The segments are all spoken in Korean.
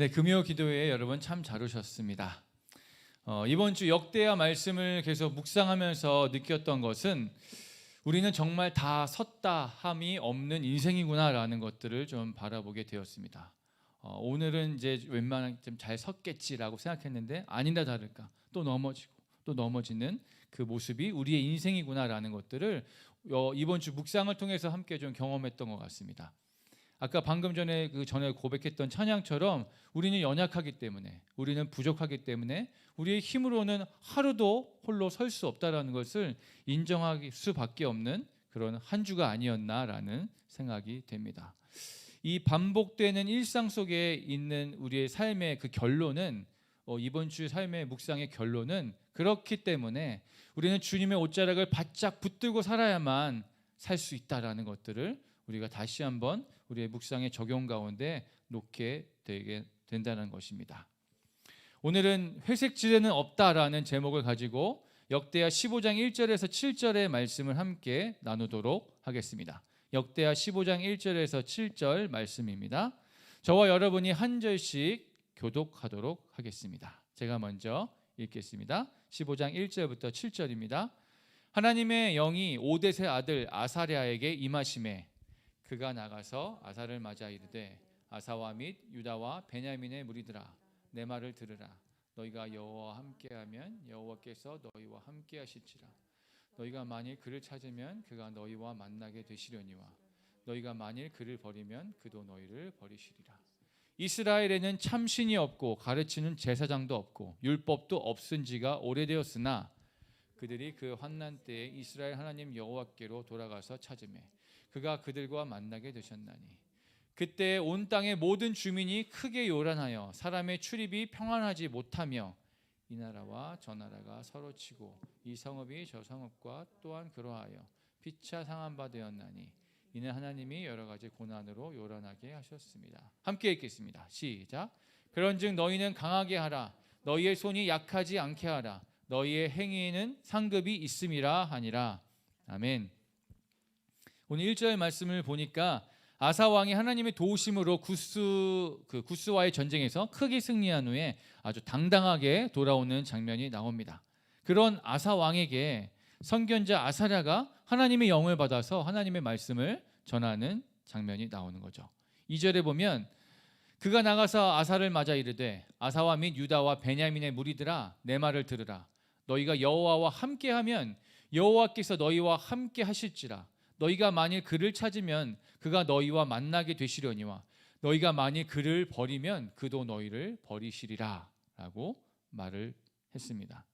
네, 금요 기도회에 여러분 참 잘 오셨습니다. 이번 주 역대하 말씀을 계속 묵상하면서 느꼈던 것은 우리는 정말 다 섰다 함이 없는 인생이구나라는 것들을 좀 바라보게 되었습니다. 오늘은 이제 웬만하면 좀 잘 섰겠지라고 생각했는데 아니다 다를까 또 넘어지고 또 넘어지는 그 모습이 우리의 인생이구나라는 것들을 이번 주 묵상을 통해서 함께 좀 경험했던 것 같습니다. 아까 방금 전에 고백했던 찬양처럼 우리는 연약하기 때문에, 우리는 부족하기 때문에 우리의 힘으로는 하루도 홀로 설 수 없다라는 것을 인정할 수밖에 없는 그런 한 주가 아니었나라는 생각이 됩니다. 이 반복되는 일상 속에 있는 우리의 삶의 그 결론은, 이번 주 삶의 묵상의 결론은 그렇기 때문에 우리는 주님의 옷자락을 바짝 붙들고 살아야만 살 수 있다라는 것들을 우리가 다시 한번 우리의 묵상의 적용 가운데 놓게 되게 된다는 것입니다. 오늘은 회색 지대는 없다라는 제목을 가지고 역대하 15장 1절에서 7절의 말씀을 함께 나누도록 하겠습니다. 역대하 15장 1절에서 7절 말씀입니다. 저와 여러분이 한 절씩 교독하도록 하겠습니다. 제가 먼저 읽겠습니다. 15장 1절부터 7절입니다. 하나님의 영이 오뎃의 아들 아사랴에게 임하시매 그가 나가서 아사를 맞아 이르되 아사와 및 유다와 베냐민의 무리들아 내 말을 들으라. 너희가 여호와와 함께하면 여호와께서 너희와 함께하실지라. 너희가 만일 그를 찾으면 그가 너희와 만나게 되시려니와 너희가 만일 그를 버리면 그도 너희를 버리시리라. 이스라엘에는 참신이 없고 가르치는 제사장도 없고 율법도 없은 지가 오래되었으나 그들이 그 환난 때에 이스라엘 하나님 여호와께로 돌아가서 찾으매 그가 그들과 만나게 되셨나니 그때 온 땅의 모든 주민이 크게 요란하여 사람의 출입이 평안하지 못하며 이 나라와 저 나라가 서로 치고 이 성읍이 저 성읍과 또한 그러하여 피차 상한 바 되었나니 이는 하나님이 여러 가지 고난으로 요란하게 하셨습니다. 함께 읽겠습니다. 시작. 그런즉 너희는 강하게 하라. 너희의 손이 약하지 않게 하라. 너희의 행위에는 상급이 있음이라 하니라. 아멘. 오늘 1절 말씀을 보니까 아사 왕이 하나님의 도우심으로 구스와의 전쟁에서 크게 승리한 후에 아주 당당하게 돌아오는 장면이 나옵니다. 그런 아사 왕에게 선견자 아사랴가 하나님의 영을 받아서 하나님의 말씀을 전하는 장면이 나오는 거죠. 2절에 보면 그가 나가서 아사를 맞아 이르되 아사와 및 유다와 베냐민의 무리들아 내 말을 들으라. 너희가 여호와와 함께하면 여호와께서 너희와 함께 하실지라. 너희가 만일 그를 찾으면 그가 너희와 만나게 되시려니와 너희가 만일 그를 버리면 그도 너희를 버리시리라 라고 말을 했습니다.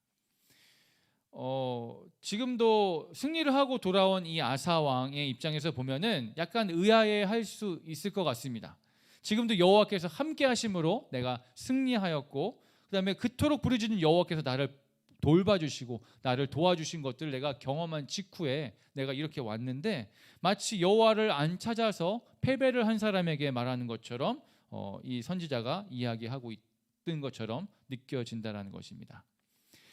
지금도 승리를 하고 돌아온 이 아사 왕의 입장에서 보면은 약간 의아해할 수 있을 것 같습니다. 지금도 여호와께서 함께 하심으로 내가 승리하였고 그다음에 그토록 부르짖는 여호와께서 나를 돌봐주시고 나를 도와주신 것들을 내가 경험한 직후에 내가 이렇게 왔는데 마치 여호와를 안 찾아서 패배를 한 사람에게 말하는 것처럼 이 선지자가 이야기하고 있던 것처럼 느껴진다는 것입니다.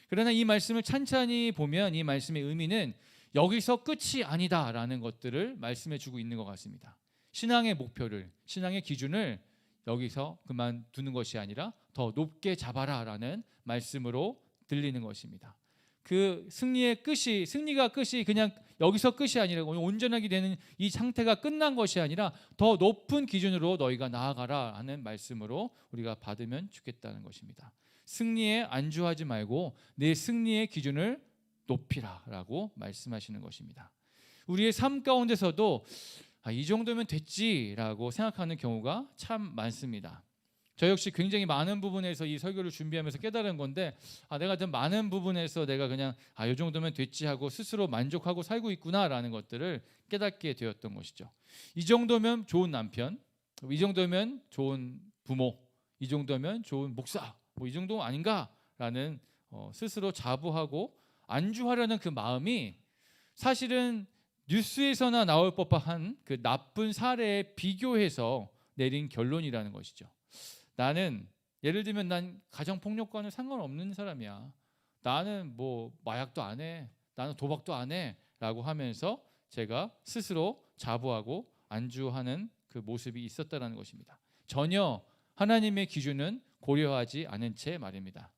그러나 이 말씀을 찬찬히 보면 이 말씀의 의미는 여기서 끝이 아니다라는 것들을 말씀해 주고 있는 것 같습니다. 신앙의 목표를, 신앙의 기준을 여기서 그만두는 것이 아니라 더 높게 잡아라라는 말씀으로 들리는 것입니다. 그 승리가 끝이 그냥 여기서 끝이 아니라 온전하게 되는 이 상태가 끝난 것이 아니라 더 높은 기준으로 너희가 나아가라 하는 말씀으로 우리가 받으면 좋겠다는 것입니다. 승리에 안주하지 말고 내 승리의 기준을 높이라라고 말씀하시는 것입니다. 우리의 삶 가운데서도 이 정도면 됐지라고 생각하는 경우가 참 많습니다. 저 역시 굉장히 많은 부분에서 이 설교를 준비하면서 깨달은 건데 내가 좀 많은 부분에서 내가 그냥 이 정도면 됐지 하고 스스로 만족하고 살고 있구나라는 것들을 깨닫게 되었던 것이죠. 이 정도면 좋은 남편, 이 정도면 좋은 부모, 이 정도면 좋은 목사, 이 정도 아닌가라는 스스로 자부하고 안주하려는 그 마음이 사실은 뉴스에서나 나올 법한 그 나쁜 사례에 비교해서 내린 결론이라는 것이죠. 나는 예를 들면 난 가정폭력과는 상관없는 사람이야. 나는 뭐 마약도 안 해. 나는 도박도 안 해. 라고 하면서 제가 스스로 자부하고 안주하는 그 모습이 있었다는 것입니다. 전혀 하나님의 기준은 고려하지 않은 채 말입니다.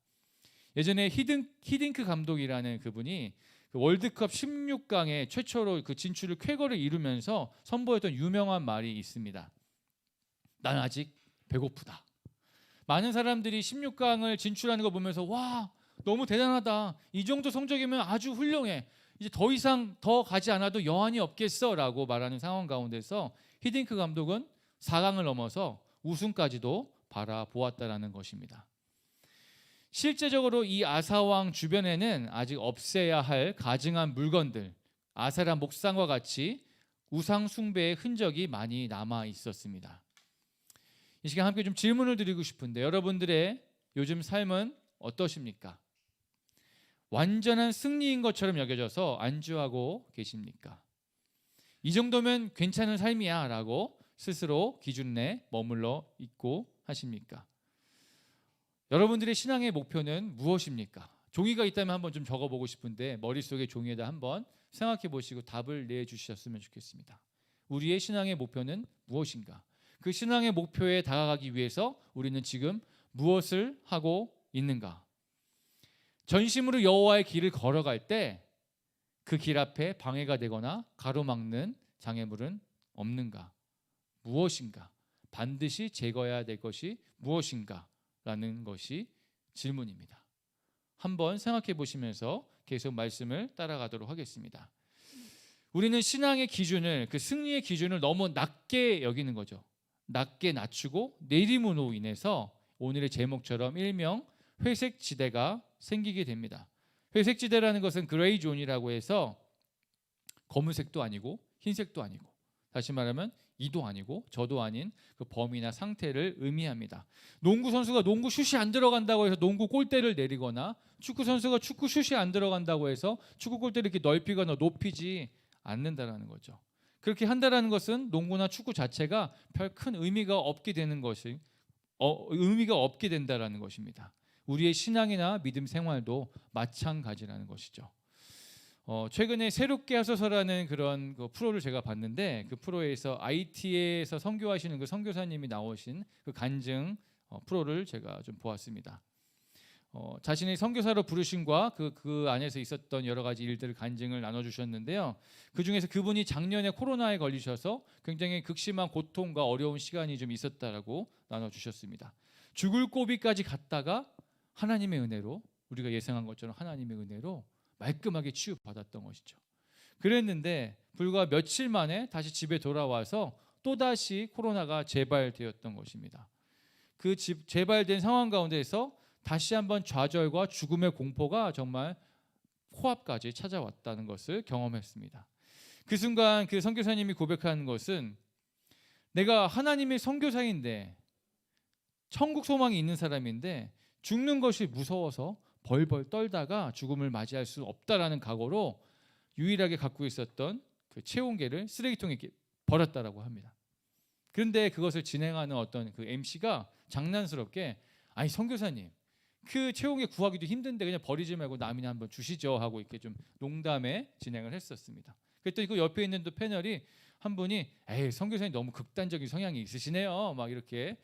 예전에 히딩크 감독이라는 그분이 그 월드컵 16강에 최초로 그 진출을 쾌거를 이루면서 선보였던 유명한 말이 있습니다. 난 아직 배고프다. 많은 사람들이 16강을 진출하는 거 보면서 와, 너무 대단하다. 이 정도 성적이면 아주 훌륭해. 이제 더 이상 더 가지 않아도 여한이 없겠어라고 말하는 상황 가운데서 히딩크 감독은 4강을 넘어서 우승까지도 바라보았다라는 것입니다. 실제적으로 이 아사왕 주변에는 아직 없애야 할 가증한 물건들, 아세라 목상과 같이 우상 숭배의 흔적이 많이 남아 있었습니다. 이 시간 함께 좀 질문을 드리고 싶은데 여러분들의 요즘 삶은 어떠십니까? 완전한 승리인 것처럼 여겨져서 안주하고 계십니까? 이 정도면 괜찮은 삶이야 라고 스스로 기준 내 머물러 있고 하십니까? 여러분들의 신앙의 목표는 무엇입니까? 종이가 있다면 한번 좀 적어보고 싶은데 머릿속에 종이에다 한번 생각해 보시고 답을 내주셨으면 좋겠습니다. 우리의 신앙의 목표는 무엇인가? 그 신앙의 목표에 다가가기 위해서 우리는 지금 무엇을 하고 있는가? 전심으로 여호와의 길을 걸어갈 때 그 길 앞에 방해가 되거나 가로막는 장애물은 없는가? 무엇인가? 반드시 제거해야 될 것이 무엇인가? 라는 것이 질문입니다. 한번 생각해 보시면서 계속 말씀을 따라가도록 하겠습니다. 우리는 신앙의 기준을, 그 승리의 기준을 너무 낮게 여기는 거죠. 낮게 낮추고 내림으로 인해서 오늘의 제목처럼 일명 회색 지대가 생기게 됩니다. 회색 지대라는 것은 그레이 존이라고 해서 검은색도 아니고 흰색도 아니고, 다시 말하면 이도 아니고 저도 아닌 그 범위나 상태를 의미합니다. 농구 선수가 농구 슛이 안 들어간다고 해서 농구 골대를 내리거나 축구 선수가 축구 슛이 안 들어간다고 해서 축구 골대를 이렇게 넓히거나 높이지 않는다라는 거죠. 그렇게 한다라는 것은 농구나 축구 자체가 별 큰 의미가 없게 되는 것이 의미가 없게 된다라는 것입니다. 우리의 신앙이나 믿음 생활도 마찬가지라는 것이죠. 최근에 새롭게 하소서라는 그런 그 프로를 제가 봤는데 그 프로에서 IT에서 선교하시는 그 선교사님이 나오신 그 간증 프로를 제가 좀 보았습니다. 자신의 선교사로 부르심과 그 안에서 있었던 여러 가지 일들을 간증을 나눠주셨는데요. 그 중에서 그분이 작년에 코로나에 걸리셔서 굉장히 극심한 고통과 어려운 시간이 좀 있었다라고 나눠주셨습니다. 죽을 고비까지 갔다가 하나님의 은혜로, 우리가 예상한 것처럼 하나님의 은혜로 말끔하게 치유받았던 것이죠. 그랬는데 불과 며칠 만에 다시 집에 돌아와서 또다시 코로나가 재발되었던 것입니다. 그 재발된 상황 가운데서 다시 한번 좌절과 죽음의 공포가 정말 코앞까지 찾아왔다는 것을 경험했습니다. 그 순간 그 선교사님이 고백하는 것은 내가 하나님의 선교사인데 천국 소망이 있는 사람인데 죽는 것이 무서워서 벌벌 떨다가 죽음을 맞이할 수 없다라는 각오로 유일하게 갖고 있었던 그 체온계를 쓰레기통에 버렸다라고 합니다. 그런데 그것을 진행하는 어떤 그 MC가 장난스럽게 아니 선교사님 그 체온계 구하기도 힘든데 그냥 버리지 말고 남이나 한번 주시죠 하고 이렇게 좀 농담에 진행을 했었습니다. 그랬더니 그 옆에 있는 또 패널이 한 분이 에이 선교사님 너무 극단적인 성향이 있으시네요 막 이렇게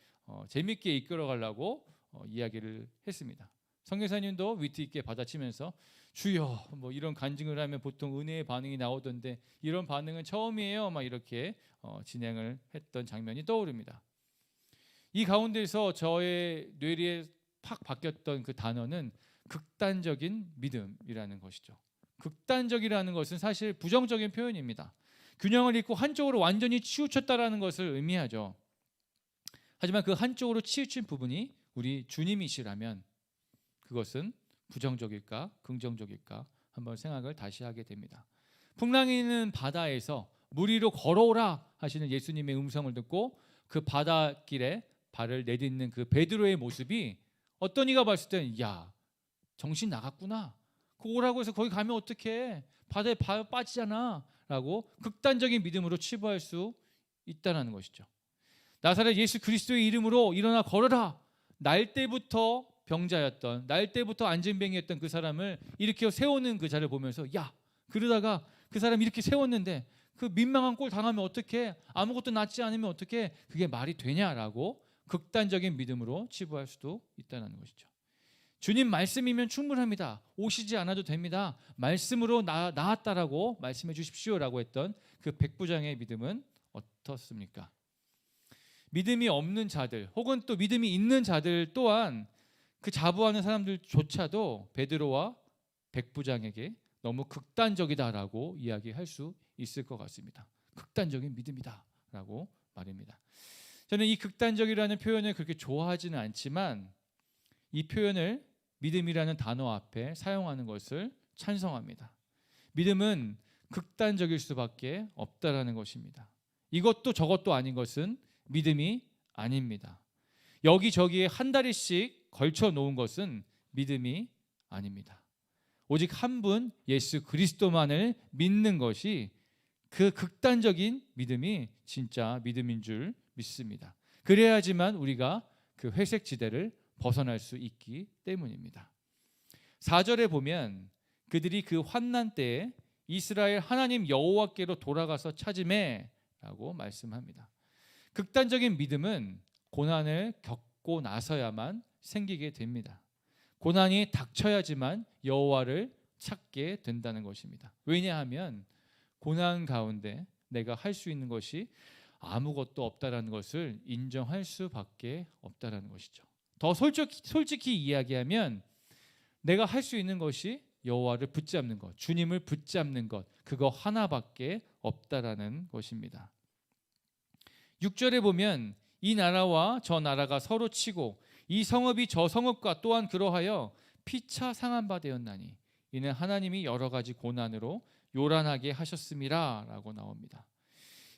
재밌게 이끌어가려고 이야기를 했습니다. 선교사님도 위트 있게 받아치면서 주여 뭐 이런 간증을 하면 보통 은혜의 반응이 나오던데 이런 반응은 처음이에요 막 이렇게 진행을 했던 장면이 떠오릅니다. 이 가운데서 저의 뇌리에 팍 바뀌었던 그 단어는 극단적인 믿음이라는 것이죠. 극단적이라는 것은 사실 부정적인 표현입니다. 균형을 잃고 한쪽으로 완전히 치우쳤다라는 것을 의미하죠. 하지만 그 한쪽으로 치우친 부분이 우리 주님이시라면 그것은 부정적일까 긍정적일까 한번 생각을 다시 하게 됩니다. 풍랑이 있는 바다에서 물 위로 걸어오라 하시는 예수님의 음성을 듣고 그 바닷길에 발을 내딛는 그 베드로의 모습이 어떤 이가 봤을 때는 야 정신 나갔구나. 그 오라고 해서 거기 가면 어떡해. 바다에 빠지잖아 라고 극단적인 믿음으로 치부할 수 있다는 것이죠. 나사렛 예수 그리스도의 이름으로 일어나 걸어라. 날 때부터 병자였던, 날 때부터 안진뱅이였던 그 사람을 일으켜 세우는 그 자를 보면서 야 그러다가 그 사람 이렇게 세웠는데 그 민망한 꼴 당하면 어떡해. 아무것도 낫지 않으면 어떡해. 그게 말이 되냐라고 극단적인 믿음으로 치부할 수도 있다는 것이죠. 주님 말씀이면 충분합니다. 오시지 않아도 됩니다. 말씀으로 나았다라고 말씀해 주십시오라고 했던 그 백부장의 믿음은 어떻습니까? 믿음이 없는 자들 혹은 또 믿음이 있는 자들 또한 그 자부하는 사람들조차도 베드로와 백부장에게 너무 극단적이다라고 이야기할 수 있을 것 같습니다. 극단적인 믿음이다라고 말입니다. 저는 이 극단적이라는 표현을 그렇게 좋아하지는 않지만 이 표현을 믿음이라는 단어 앞에 사용하는 것을 찬성합니다. 믿음은 극단적일 수밖에 없다라는 것입니다. 이것도 저것도 아닌 것은 믿음이 아닙니다. 여기저기에 한 다리씩 걸쳐 놓은 것은 믿음이 아닙니다. 오직 한 분 예수 그리스도만을 믿는 것이 그 극단적인 믿음이 진짜 믿음인 줄 믿습니다. 그래야지만 우리가 그 회색 지대를 벗어날 수 있기 때문입니다. 4절에 보면 그들이 그 환난 때에 이스라엘 하나님 여호와께로 돌아가서 찾으매라고 말씀합니다. 극단적인 믿음은 고난을 겪고 나서야만 생기게 됩니다. 고난이 닥쳐야지만 여호와를 찾게 된다는 것입니다. 왜냐하면 고난 가운데 내가 할 수 있는 것이 아무것도 없다라는 것을 인정할 수밖에 없다라는 것이죠. 더 솔직히 이야기하면 내가 할 수 있는 것이 여호와를 붙잡는 것, 주님을 붙잡는 것, 그거 하나밖에 없다라는 것입니다. 6절에 보면 이 나라와 저 나라가 서로 치고 이 성읍이 저 성읍과 또한 그러하여 피차 상한 바 되었나니 이는 하나님이 여러 가지 고난으로 요란하게 하셨음이라 라고 나옵니다.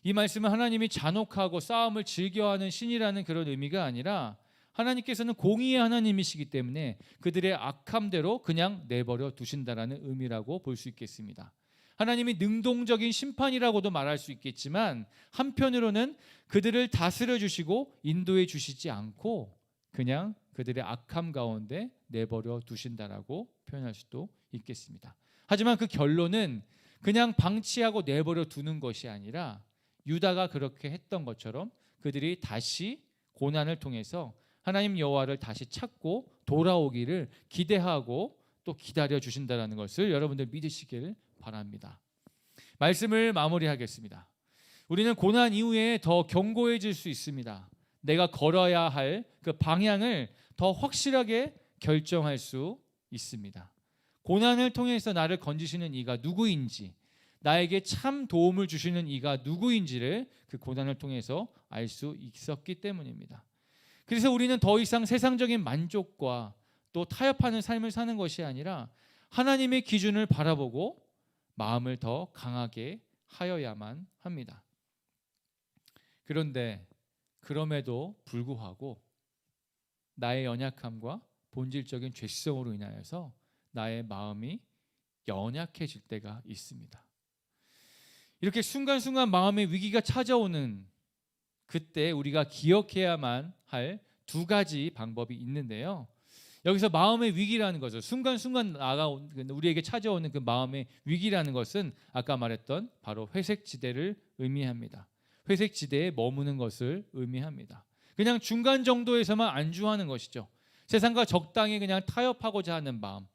이 말씀은 하나님이 잔혹하고 싸움을 즐겨하는 신이라는 그런 의미가 아니라 하나님께서는 공의의 하나님이시기 때문에 그들의 악함대로 그냥 내버려 두신다라는 의미라고 볼 수 있겠습니다. 하나님이 능동적인 심판이라고도 말할 수 있겠지만 한편으로는 그들을 다스려 주시고 인도해 주시지 않고 그냥 그들의 악함 가운데 내버려 두신다라고 표현할 수도 있겠습니다. 하지만 그 결론은 그냥 방치하고 내버려 두는 것이 아니라 유다가 그렇게 했던 것처럼 그들이 다시 고난을 통해서 하나님 여호와를 다시 찾고 돌아오기를 기대하고 또 기다려 주신다는 것을 여러분들 믿으시길 바랍니다. 말씀을 마무리하겠습니다. 우리는 고난 이후에 더 견고해질 수 있습니다. 내가 걸어야 할 그 방향을 더 확실하게 결정할 수 있습니다. 고난을 통해서 나를 건지시는 이가 누구인지, 나에게 참 도움을 주시는 이가 누구인지를 그 고난을 통해서 알 수 있었기 때문입니다. 그래서 우리는 더 이상 세상적인 만족과 또 타협하는 삶을 사는 것이 아니라 하나님의 기준을 바라보고 마음을 더 강하게 하여야만 합니다. 그런데 그럼에도 불구하고 나의 연약함과 본질적인 죄성으로 인하여서 나의 마음이 연약해질 때가 있습니다. 이렇게 순간순간 마음의 위기가 찾아오는 그때 우리가 기억해야만 할 두 가지 방법이 있는데요. 여기서 마음의 위기라는 것을 순간순간 우리에게 찾아오는 그 마음의 위기라는 것은 아까 말했던 바로 회색 지대를 의미합니다. 회색 지대에 머무는 것을 의미합니다. 그냥 중간 정도에서만 안주하는 것이죠. 세상과 적당히 그냥 타협하고자 하는 마음,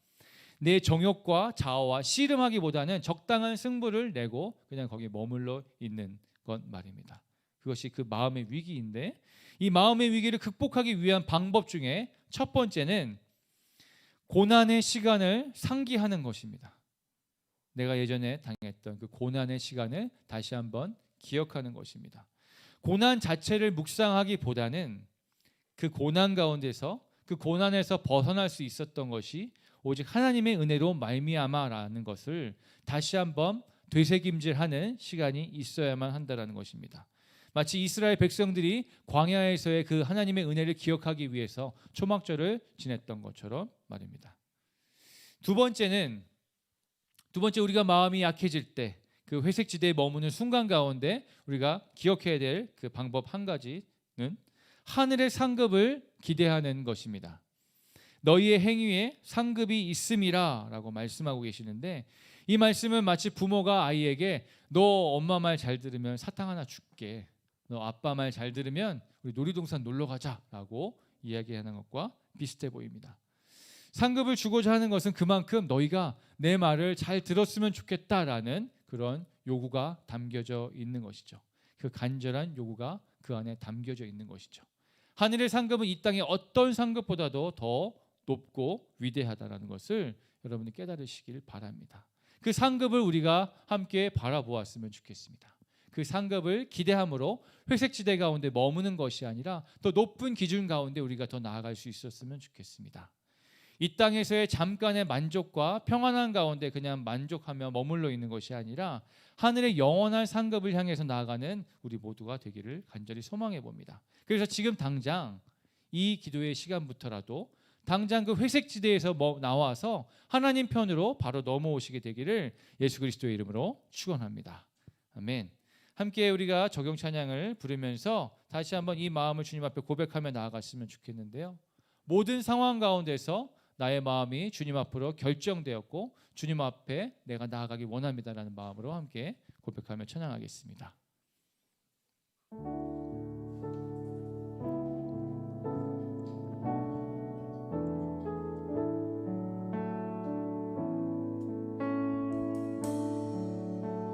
내 정욕과 자아와 씨름하기보다는 적당한 승부를 내고 그냥 거기에 머물러 있는 것 말입니다. 그것이 그 마음의 위기인데, 이 마음의 위기를 극복하기 위한 방법 중에 첫 번째는 고난의 시간을 상기하는 것입니다. 내가 예전에 당했던 그 고난의 시간을 다시 한번 기억하는 것입니다. 고난 자체를 묵상하기보다는 그 고난 가운데서 그 고난에서 벗어날 수 있었던 것이 오직 하나님의 은혜로 말미암아라는 것을 다시 한번 되새김질하는 시간이 있어야만 한다는 것입니다. 마치 이스라엘 백성들이 광야에서의 그 하나님의 은혜를 기억하기 위해서 초막절을 지냈던 것처럼 말입니다. 두 번째 우리가 마음이 약해질 때 그 회색 지대에 머무는 순간 가운데 우리가 기억해야 될 그 방법 한 가지는 하늘의 상급을 기대하는 것입니다. 너희의 행위에 상급이 있음이라 라고 말씀하고 계시는데, 이 말씀은 마치 부모가 아이에게 너 엄마 말 잘 들으면 사탕 하나 줄게, 너 아빠 말 잘 들으면 우리 놀이동산 놀러 가자라고 이야기하는 것과 비슷해 보입니다. 상급을 주고자 하는 것은 그만큼 너희가 내 말을 잘 들었으면 좋겠다라는 그런 요구가 담겨져 있는 것이죠. 그 간절한 요구가 그 안에 담겨져 있는 것이죠. 하늘의 상급은 이 땅의 어떤 상급보다도 더 높고 위대하다라는 것을 여러분이 깨달으시길 바랍니다. 그 상급을 우리가 함께 바라보았으면 좋겠습니다. 그 상급을 기대함으로 회색 지대 가운데 머무는 것이 아니라 더 높은 기준 가운데 우리가 더 나아갈 수 있었으면 좋겠습니다. 이 땅에서의 잠깐의 만족과 평안한 가운데 그냥 만족하며 머물러 있는 것이 아니라 하늘의 영원한 상급을 향해서 나아가는 우리 모두가 되기를 간절히 소망해 봅니다. 그래서 지금 당장 이 기도의 시간부터라도 당장 그 회색 지대에서 나와서 하나님 편으로 바로 넘어오시게 되기를 예수 그리스도의 이름으로 축원합니다. 아멘. 함께 우리가 적용 찬양을 부르면서 다시 한번 이 마음을 주님 앞에 고백하며 나아갔으면 좋겠는데요. 모든 상황 가운데서 나의 마음이 주님 앞으로 결정되었고 주님 앞에 내가 나아가기 원합니다라는 마음으로 함께 고백하며 찬양하겠습니다.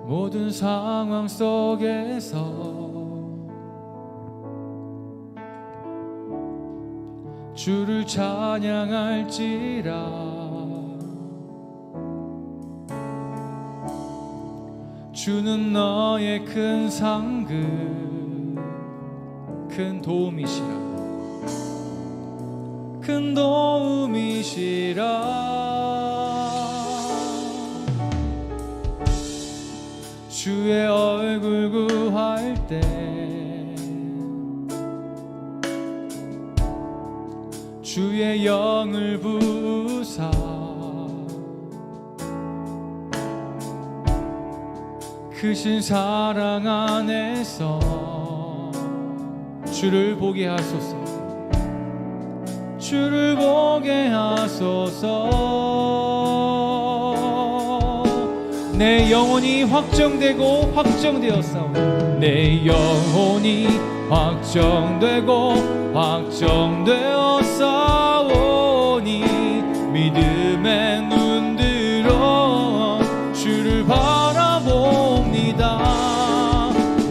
모든 상황 속에서 주를 찬양할지라. 주는 너의 큰 상급, 큰 도움이시라. 큰 도움이시라. 주의 얼굴 구할 때 주의 영을 부으사 크신 사랑 안에서 주를 보게 하소서. 주를 보게 하소서. 내 영혼이 확정되고 확정되었사오니 내 영혼이 확정되고 확정되었사오니 믿음의 눈 들어 주를 바라봅니다.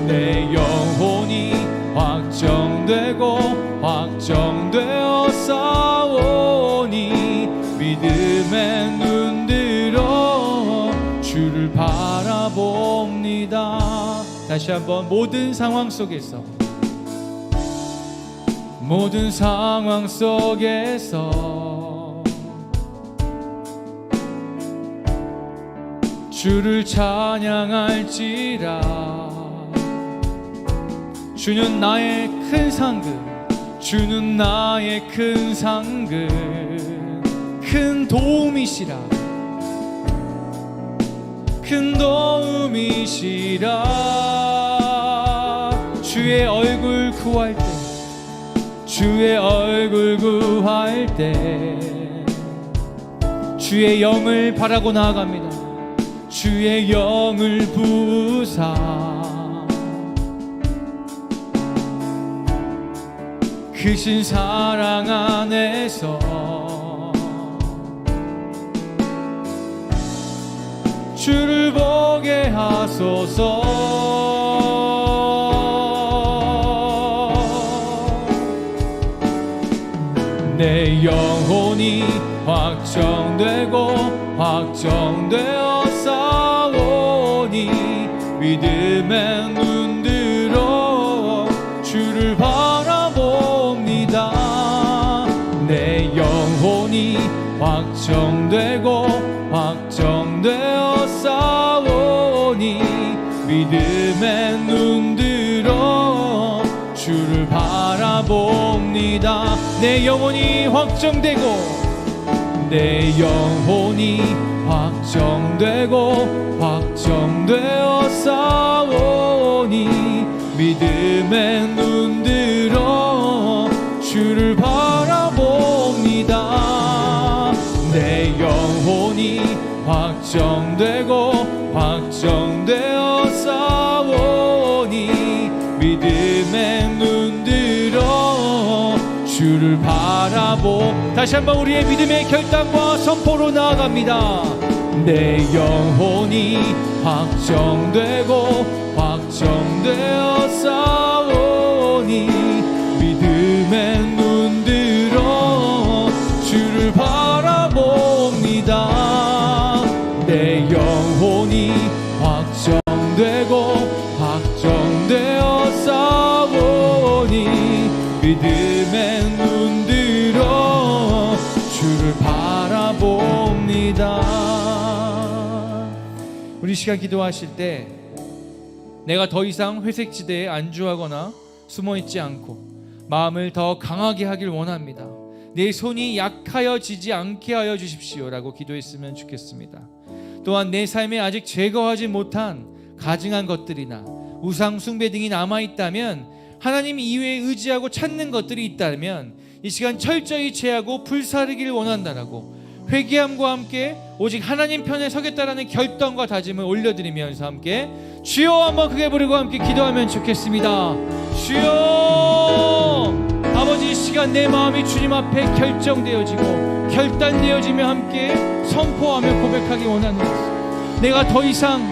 내 영혼이 확정되고 확정되었사오니 믿음의 눈 들어 주를 바라봅니다. 다시 한번 모든 상황 속에서 모든 상황 속에서 주를 찬양할지라. 주는 나의 큰 상급, 주는 나의 큰 상급, 큰 도움이시라. 큰 도움이시라. 주의 얼굴 구할 때 주의 얼굴 구할 때 주의 영을 바라고 나아갑니다. 주의 영을 부으사 크신 사랑 안에서 주를 보게 하소서. 내 영혼이 확정되고 확정되었사오니 믿음의 눈 들어 주를 바라봅니다. 내 영혼이 확정되고 확정되었사오니 믿음의 눈 들어 주를 바라봅니다. 내 영혼이 확정되고 내 영혼이 확정되고 확정되었사오니 믿음의 눈 들어 주를 바라봅니다. 내 영혼이 확정되고 확정되었사오니 믿음 바라보. 다시 한번 우리의 믿음의 결단과 선포로 나아갑니다. 내 영혼이 확정되고 확정되어 싸우니 믿음의 눈 들어 주를 바라봅니다. 내 영혼이 확정되고 확정되어 싸우니 믿음의 눈 들어 주를 바라봅니다. 우리 시간 기도하실 때 내가 더 이상 회색지대에 안주하거나 숨어있지 않고 마음을 더 강하게 하길 원합니다. 내 손이 약하여지지 않게 하여 주십시오라고 기도했으면 좋겠습니다. 또한 내 삶에 아직 제거하지 못한 가증한 것들이나 우상 숭배 등이 남아있다면, 하나님 이외에 의지하고 찾는 것들이 있다면 이 시간 철저히 제하고 불사르기를 원한다라고 회개함과 함께 오직 하나님 편에 서겠다라는 결단과 다짐을 올려드리면서 함께 주여 한번 크게 부르고 함께 기도하면 좋겠습니다. 주여, 아버지 이 시간 내 마음이 주님 앞에 결정되어지고 결단되어지며 함께 선포하며 고백하기 원하는 것, 내가 더 이상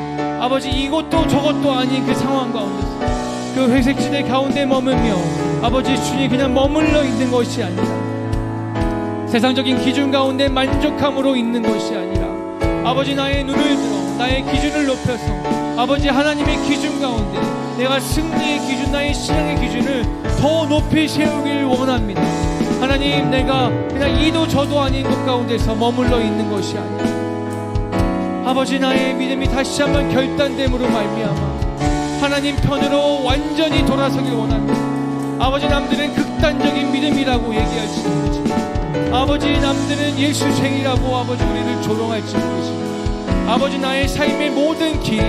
아버지 이것도 저것도 아닌 그 상황 가운데서 그 회색지대 가운데 머물며 아버지 주님 그냥 머물러 있는 것이 아니라 세상적인 기준 가운데 만족함으로 있는 것이 아니라 아버지 나의 눈을 들어 나의 기준을 높여서 아버지 하나님의 기준 가운데 내가 승리의 기준, 나의 신앙의 기준을 더 높이 세우길 원합니다. 하나님, 내가 그냥 이도 저도 아닌 것 가운데서 머물러 있는 것이 아니라 아버지 나의 믿음이 다시 한번 결단됨으로 말미암아 하나님 편으로 완전히 돌아서길 원합니다. 아버지 남들은 극단적인 믿음이라고 얘기할지 모르지만 아버지 남들은 예수쟁이라고 아버지 우리를 조롱할지 모르지만 아버지 나의 삶의 모든 길이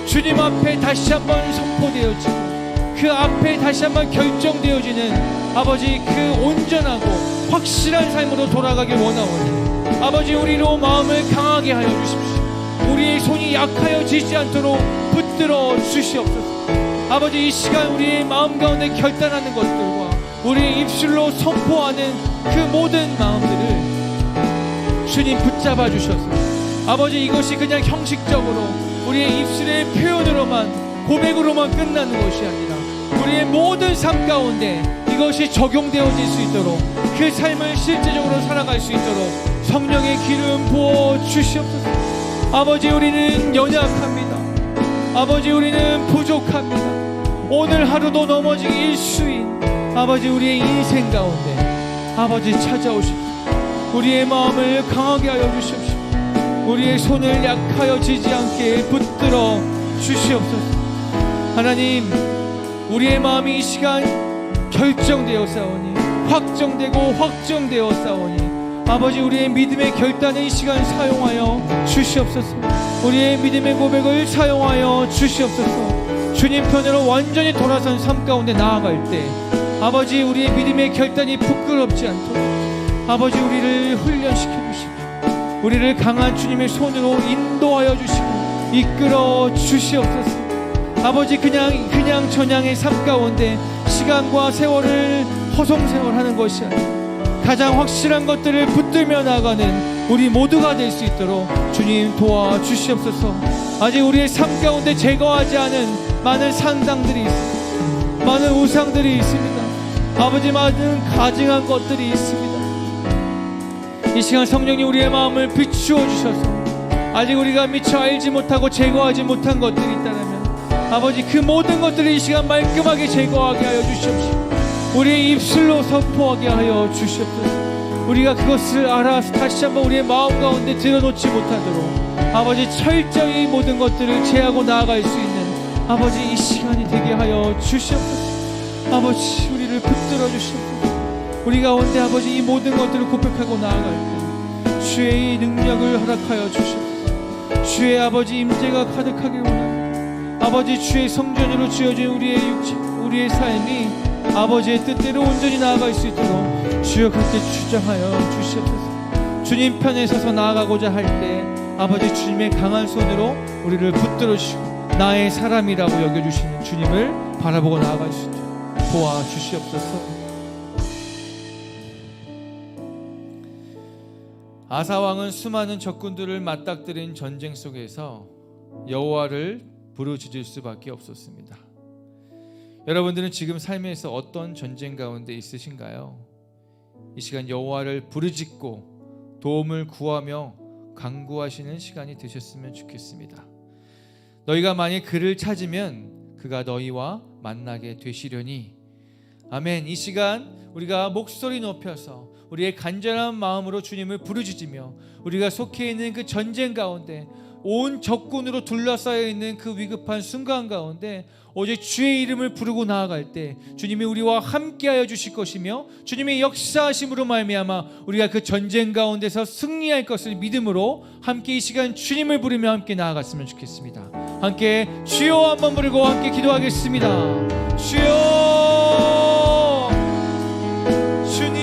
주님 앞에 다시 한번 선포되어지고 그 앞에 다시 한번 결정되어지는 아버지 그 온전하고 확실한 삶으로 돌아가길 원하오니 아버지 우리로 마음을 강하게 하여 주십시오. 우리의 손이 약하여지지 않도록 붙들어 주시옵소서. 아버지 이 시간 우리의 마음 가운데 결단하는 것들과 우리의 입술로 선포하는 그 모든 마음들을 주님 붙잡아 주셔서 아버지 이것이 그냥 형식적으로 우리의 입술의 표현으로만 고백으로만 끝나는 것이 아니라 우리의 모든 삶 가운데 이것이 적용되어질 수 있도록 그 삶을 실제적으로 살아갈 수 있도록 성령의 기름 부어 주시옵소서. 아버지 우리는 연약합니다. 아버지 우리는 부족합니다. 오늘 하루도 넘어지기 일수인 아버지 우리의 인생 가운데 아버지 찾아오십시오. 우리의 마음을 강하게 하여 주십시오. 우리의 손을 약하여지지 않게 붙들어 주시옵소서. 하나님, 우리의 마음이 이 시간 결정되어 싸우니 확정되고 확정되어 싸우니 아버지 우리의 믿음의 결단을 이 시간 사용하여 주시옵소서. 우리의 믿음의 고백을 사용하여 주시옵소서. 주님 편으로 완전히 돌아선 삶 가운데 나아갈 때 아버지 우리의 믿음의 결단이 부끄럽지 않도록 아버지 우리를 훈련시켜 주시고 우리를 강한 주님의 손으로 인도하여 주시고 이끌어 주시옵소서. 아버지 그냥 전향의 삶 가운데 시간과 세월을 허송세월하는 것이 아니라 가장 확실한 것들을 붙들며 나가는 우리 모두가 될 수 있도록 주님 도와주시옵소서. 아직 우리의 삶 가운데 제거하지 않은 많은 상당들이 있습니다. 많은 우상들이 있습니다. 아버지 많은 가증한 것들이 있습니다. 이 시간 성령님 우리의 마음을 비추어 주셔서 아직 우리가 미처 알지 못하고 제거하지 못한 것들이 있다면 아버지 그 모든 것들을 이 시간 말끔하게 제거하게 하여 주시옵시고 우리의 입술로 선포하게 하여 주시옵소서. 우리가 그것을 알아서 다시 한번 우리의 마음 가운데 들여놓지 못하도록 아버지 철저히 모든 것들을 제하고 나아갈 수 있는 아버지 이 시간이 되게 하여 주시옵소서. 아버지 우리를 붙들어 주시옵소서. 우리 가운데 아버지 이 모든 것들을 고백하고 나아갈 때 주의 능력을 허락하여 주시옵소서. 주의 아버지 임재가 가득하길 원합니다. 아버지 주의 성전으로 지어진 우리의 육체 우리의 삶이 아버지의 뜻대로 온전히 나아갈 수 있도록 주여 그렇게 주장하여 주시옵소서. 주님 편에 서서 나아가고자 할 때 아버지 주님의 강한 손으로 우리를 붙들어 주시고 나의 사람이라고 여겨주시는 주님을 바라보고 나아갈 수 있도록 도와주시옵소서. 아사 왕은 수많은 적군들을 맞닥뜨린 전쟁 속에서 여호와를 부르짖을 수밖에 없었습니다. 여러분들은 지금 삶에서 어떤 전쟁 가운데 있으신가요? 이 시간 여호와를 부르짖고 도움을 구하며 간구하시는 시간이 되셨으면 좋겠습니다. 너희가 만일 그를 찾으면 그가 너희와 만나게 되시려니. 아멘. 이 시간 우리가 목소리 높여서 우리의 간절한 마음으로 주님을 부르짖으며 우리가 속해 있는 그 전쟁 가운데, 온 적군으로 둘러싸여 있는 그 위급한 순간 가운데 오직 주의 이름을 부르고 나아갈 때 주님이 우리와 함께하여 주실 것이며 주님의 역사하심으로 말미암아 우리가 그 전쟁 가운데서 승리할 것을 믿음으로 함께 이 시간 주님을 부르며 함께 나아갔으면 좋겠습니다. 함께 주여 한번 부르고 함께 기도하겠습니다. 주여, 주님,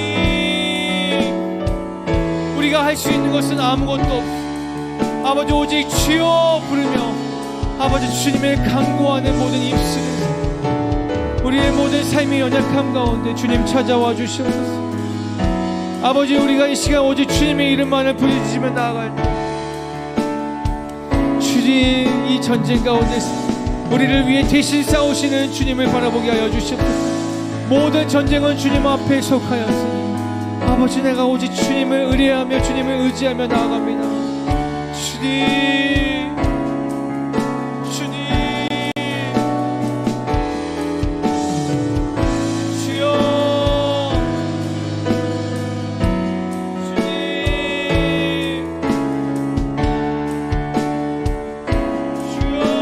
우리가 할 수 있는 것은 아무것도 없습니다. 아버지, 오직 주여 부르며 아버지 주님의 간구하는 모든 입술을, 우리의 모든 삶의 연약함 가운데 주님 찾아와 주시옵소서. 아버지, 우리가 이 시간 오직 주님의 이름만을 부르짖으며 나아갈 때 주님, 이 전쟁 가운데서 우리를 위해 대신 싸우시는 주님을 바라보게 하여 주시옵소서. 모든 전쟁은 주님 앞에 속하였으니 아버지, 내가 오직 주님을 의뢰하며 주님을 의지하며 나아갑니다. 주님, 주님, 주여, 주님, 주여,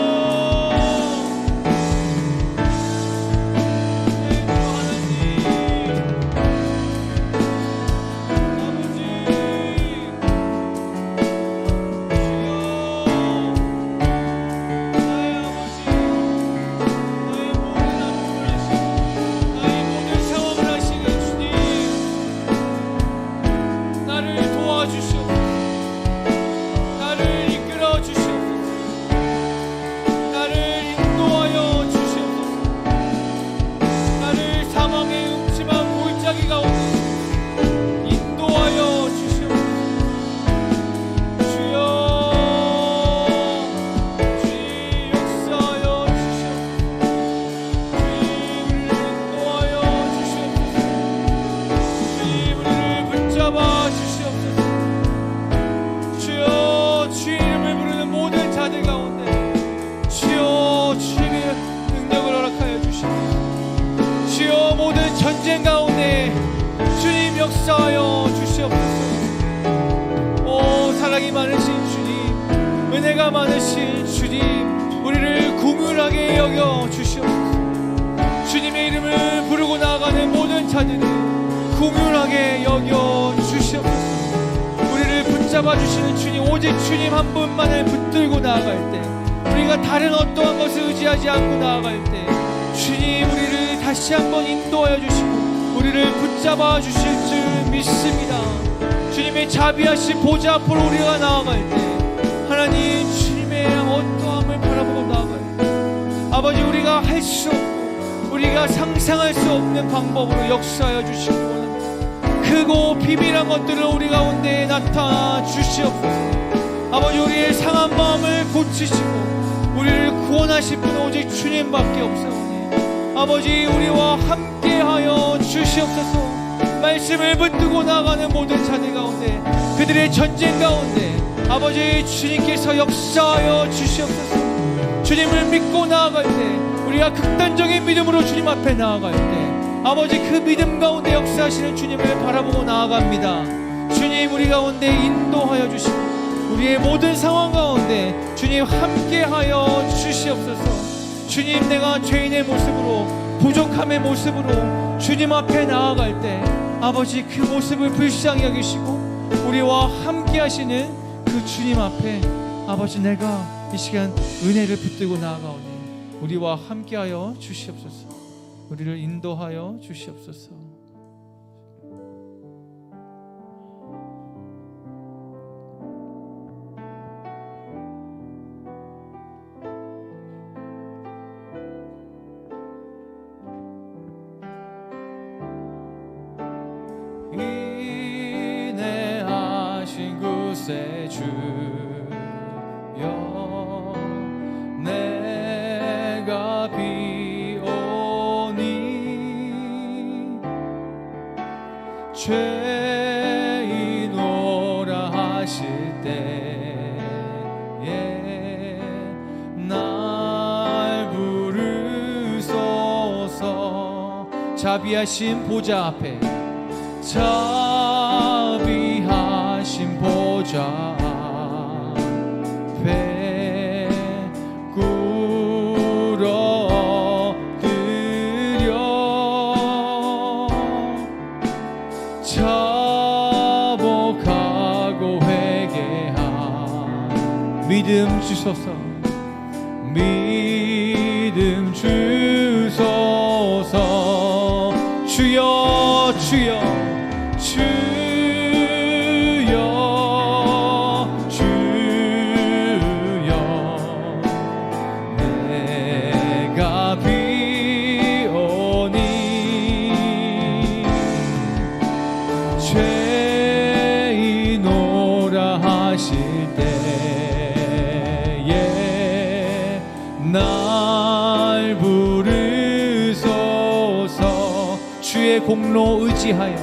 전쟁 가운데 주님 역사하여 주시옵소서. 오, 사랑이 많으신 주님, 은혜가 많으신 주님, 우리를 긍휼하게 여겨 주시옵소서. 주님의 이름을 부르고 나아가는 모든 자들을 긍휼하게 여겨 주시옵소서. 우리를 붙잡아 주시는 주님, 오직 주님 한 분만을 붙들고 나아갈 때, 우리가 다른 어떠한 것을 의지하지 않고 나아갈 때 주님, 우리를 다시 한번 인도하여 주시고 우리를 붙잡아 주실 줄 믿습니다. 주님의 자비하신 보좌 앞으로 우리가 나아갈 때 하나님, 주님의 어떠함을 바라보고 나아갈 때 아버지, 우리가 할 수 없고 우리가 상상할 수 없는 방법으로 역사하여 주시기 원합니다. 크고 비밀한 것들을 우리 가운데 나타나 주시옵소서. 아버지, 우리의 상한 마음을 고치시고 우리를 구원하실 분은 오직 주님밖에 없사오니 아버지, 우리와 함께하여 주시옵소서. 말씀을 붙들고 나가는 모든 자들 가운데, 그들의 전쟁 가운데 아버지 주님께서 역사하여 주시옵소서. 주님을 믿고 나아갈 때, 우리가 극단적인 믿음으로 주님 앞에 나아갈 때 아버지, 그 믿음 가운데 역사하시는 주님을 바라보고 나아갑니다. 주님, 우리 가운데 인도하여 주시고 우리의 모든 상황 가운데 주님 함께하여 주시옵소서. 주님, 내가 죄인의 모습으로, 부족함의 모습으로 주님 앞에 나아갈 때 아버지, 그 모습을 불쌍히 여기시고 우리와 함께 하시는 그 주님 앞에 아버지, 내가 이 시간 은혜를 붙들고 나아가오니 우리와 함께 하여 주시옵소서. 우리를 인도하여 주시옵소서. 인내하신 곳에 주여 내가 비오니 죄인오라 하실 때에 날 부르소서. 자비하신 보좌 앞에 자비하신 보좌 앞에 꿇어 드려 자복하고 회개한 믿음 주소서. 믿음 주소서. 주여 주여 주여 주여 내가 비오니 죄인오라 하실 때에 날 부르소서. 주의 공로 의지하여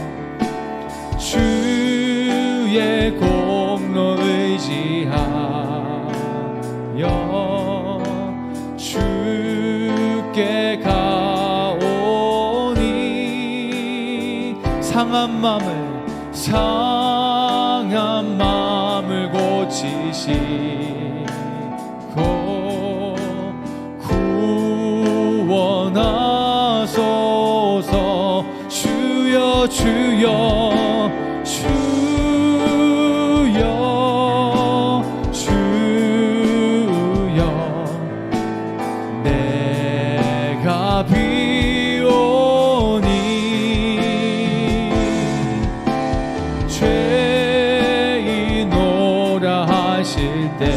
주의 공로 의지하여 주께 가오니 상한 마음을 고치시고 구원하소서. 주여 주여 주여 주여 내가 비오니 죄인오라 하실 때에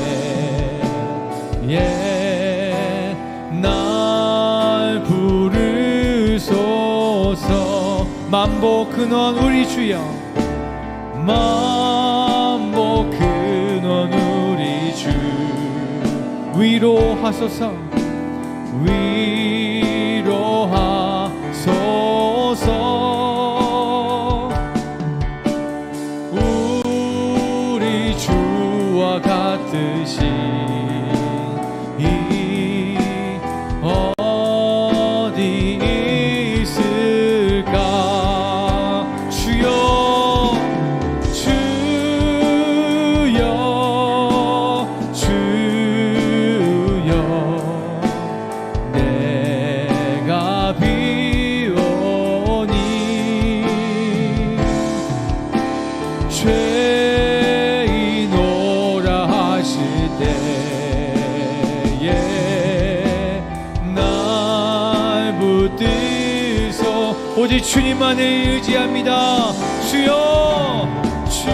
날 부르소서. 만복 근원 우리 주여 만복 근원 우리 주 위로하소서. 위로하소서. 우리 주와 같으신 이 어디 있을까. 주여 주여 주여 내가 비오니 죄인오라 하실 때에 날 붙들소. 오직 주님만을 의지합니다. 주여 주여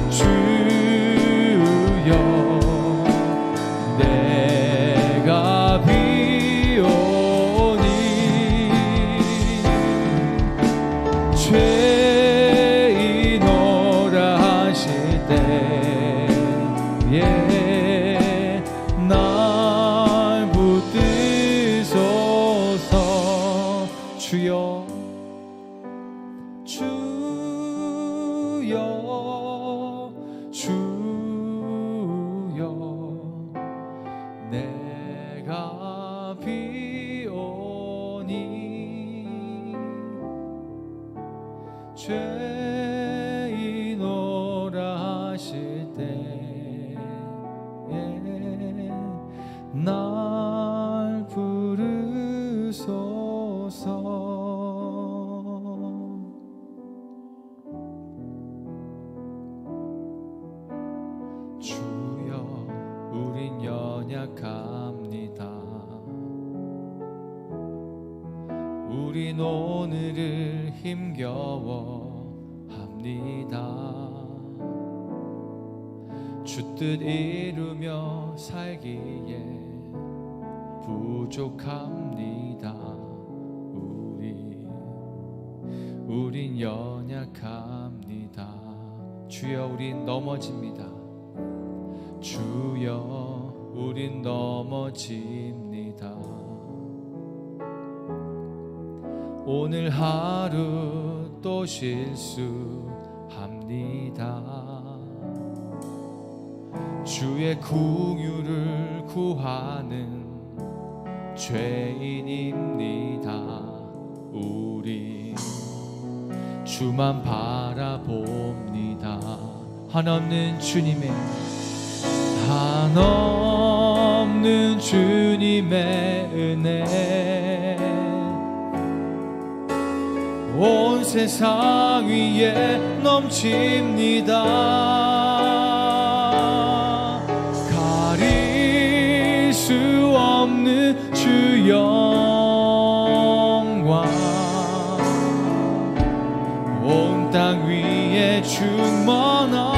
주여 내가 비오니 죄인오라 하실 때에 날 붙들소서. 주여 주여 주여 내가 비오니 죄인오라 하실 때에 날 부르소서. 주여 우린 연약합니다. 우린 오늘을 힘겨워합니다. 주 뜻 이루며 살기에 부족합니다. 우린 연약합니다. 주여 우린 넘어집니다. 주여 우린 넘어집니다. 오늘 하루 또 실수합니다. 주의 긍휼을 구하는 죄인입니다. 우리 주만 바라봅니다. 한없는 주님의 은혜 온 세상 위에 넘칩니다. 가릴 수 없는 주 영광 온 땅 위에 충만합니다.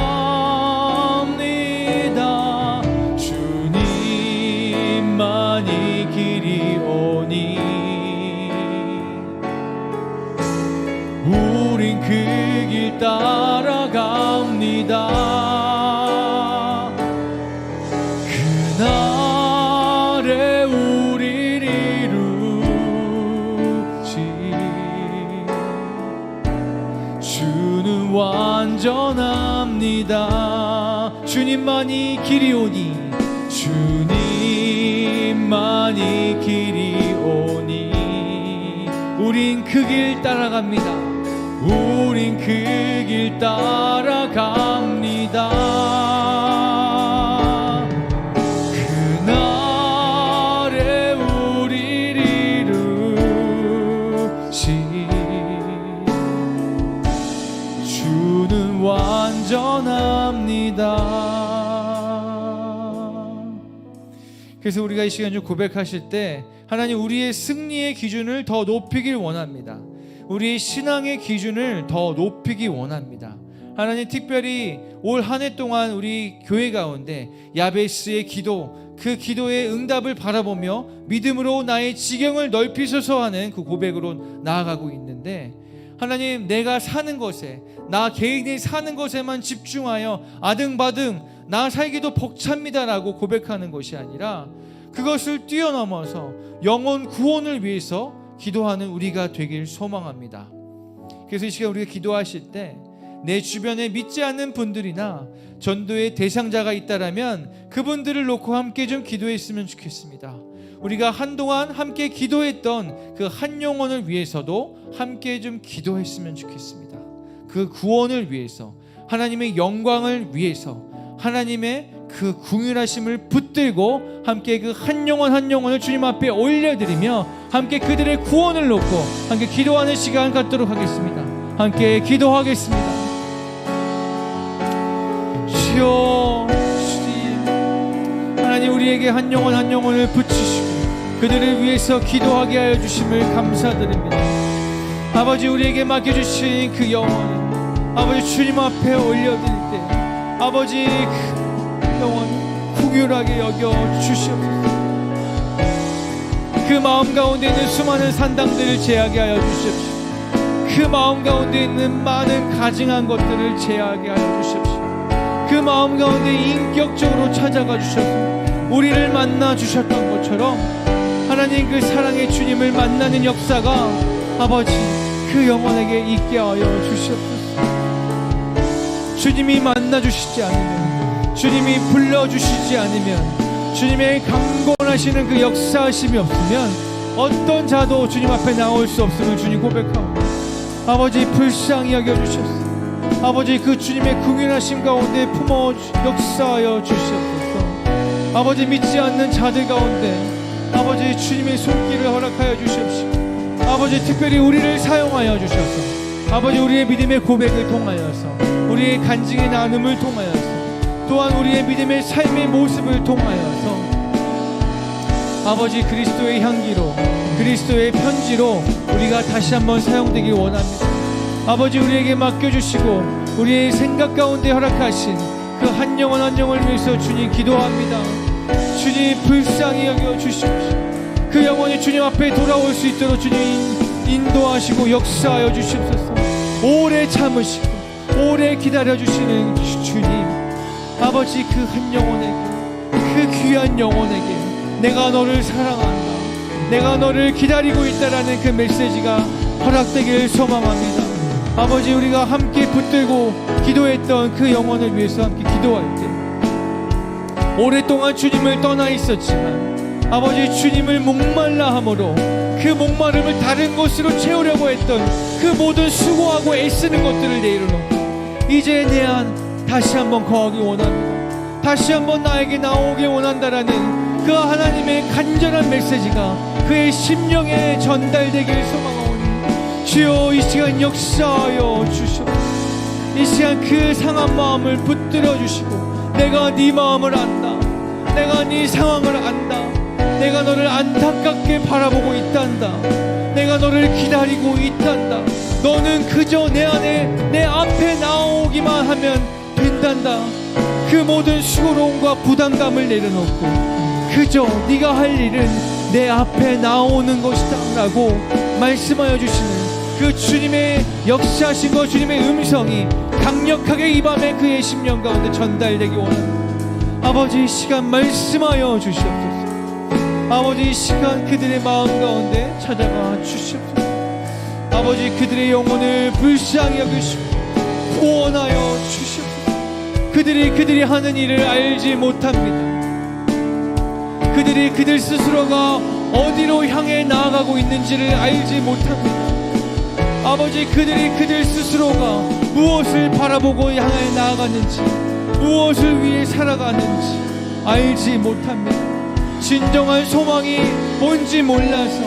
주님만이 길이 오니 우린 그 길 따라갑니다. 그날에 우릴 이루지. 주는 완전합니다. 주님만이 길이 오니 주님만이 길이 오니 우린 그 길 따라갑니다. 우린 그 길 따라갑니다. 그날에 우릴 이루시. 주는 완전합니다. 그래서 우리가 이 시간 좀 고백하실 때 하나님 우리의 승리의 기준을 더 높이길 원합니다. 우리의 신앙의 기준을 더 높이기 원합니다. 하나님 특별히 올 한 해 동안 우리 교회 가운데 야베스의 기도, 그 기도의 응답을 바라보며 믿음으로 나의 지경을 넓히소서 하는 그 고백으로 나아가고 있는데, 하나님 내가 사는 것에, 나 개인이 사는 것에만 집중하여 아등바등 나 살기도 벅찹니다라고 고백하는 것이 아니라 그것을 뛰어넘어서 영혼 구원을 위해서 기도하는 우리가 되길 소망합니다. 그래서 이 시간 우리가 기도하실 때 내 주변에 믿지 않는 분들이나 전도의 대상자가 있다라면 그분들을 놓고 함께 좀 기도했으면 좋겠습니다. 우리가 한동안 함께 기도했던 그 한 영혼을 위해서도 함께 좀 기도했으면 좋겠습니다. 그 구원을 위해서, 하나님의 영광을 위해서, 하나님의 그 긍휼하심을 붙들고 함께 그 한 영혼 한 영혼을 주님 앞에 올려드리며 함께 그들의 구원을 놓고 함께 기도하는 시간 갖도록 하겠습니다. 함께 기도하겠습니다. 주여, 주님, 하나님 우리에게 한 영혼 한 영혼을 붙이시고 그들을 위해서 기도하게 하여 주심을 감사드립니다. 아버지 우리에게 맡겨주신 그 영혼, 아버지 주님 앞에 올려드릴 때 아버지 그 영혼 긍휼하게 여겨 주시옵소서. 그 마음 가운데 있는 수많은 산당들을 제하게 하여 주시옵소서. 그 마음 가운데 있는 많은 가증한 것들을 제하게 하여 주시옵소서. 그 마음 가운데 인격적으로 찾아가 주셔서 우리를 만나 주셨던 것처럼 하나님 그 사랑의 주님을 만나는 역사가 아버지 그 영혼에게 있게 하여 주시옵소서. 주님이 만나 주시지 않으면, 주님이 불러주시지 않으면, 주님의 강권하시는 그 역사하심이 없으면 어떤 자도 주님 앞에 나올 수 없음을 주님 고백하옵니다. 아버지 불쌍히 여겨주셨소. 아버지 그 주님의 긍휼하심 가운데 품어 역사하여 주시옵소서. 아버지 믿지 않는 자들 가운데 아버지 주님의 손길을 허락하여 주시옵시고, 아버지 특별히 우리를 사용하여 주셔서 아버지 우리의 믿음의 고백을 통하여서, 우리의 간증의 나눔을 통하여서, 또한 우리의 믿음의 삶의 모습을 통하여서 아버지 그리스도의 향기로, 그리스도의 편지로 우리가 다시 한번 사용되기 원합니다. 아버지 우리에게 맡겨주시고 우리의 생각 가운데 허락하신 그 한 영혼 한 영혼을 위해서 주님 기도합니다. 주님 불쌍히 여겨 주시옵시고 그 영혼이 주님 앞에 돌아올 수 있도록 주님 인도하시고 역사하여 주시옵소서. 오래 참으시고 오래 기다려주시는 주님, 아버지, 그 한 영혼에게, 그 귀한 영혼에게 내가 너를 사랑한다, 내가 너를 기다리고 있다라는 그 메시지가 허락되기를 소망합니다. 아버지, 우리가 함께 붙들고 기도했던 그 영혼을 위해서 함께 기도할 때 오랫동안 주님을 떠나 있었지만 아버지, 주님을 목말라 함으로 그 목마름을 다른 것으로 채우려고 했던 그 모든 수고하고 애쓰는 것들을 내려놓고 이제 내 안 다시 한번 거하기 원합니다, 다시 한번 나에게 나오길 원한다라는 그 하나님의 간절한 메시지가 그의 심령에 전달되길 소망하오니 주여, 이 시간 역사하여 주시옵소서. 이 시간 그 상한 마음을 붙들어 주시고, 내가 네 마음을 안다, 내가 네 상황을 안다, 내가 너를 안타깝게 바라보고 있단다, 내가 너를 기다리고 있단다, 너는 그저 내 안에 내 앞에 나오기만 하면 된단다. 그 모든 수고로움과 부담감을 내려놓고 그저 네가 할 일은 내 앞에 나오는 것이다 라고 말씀하여 주시는 그 주님의 역사하신 주님의 음성이 강력하게 이 밤에 그의 심령 가운데 전달되기 원합니다. 아버지, 이 시간 말씀하여 주시옵소서. 아버지, 이 시간 그들의 마음 가운데 찾아가 주시옵소서. 아버지, 그들의 영혼을 불쌍히 여기시고 구원하여 주시옵소서. 그들이 하는 일을 알지 못합니다. 그들이 그들 스스로가 어디로 향해 나아가고 있는지를 알지 못합니다. 아버지, 그들이 그들 스스로가 무엇을 바라보고 향해 나아가는지, 무엇을 위해 살아가는지 알지 못합니다. 진정한 소망이 뭔지 몰라서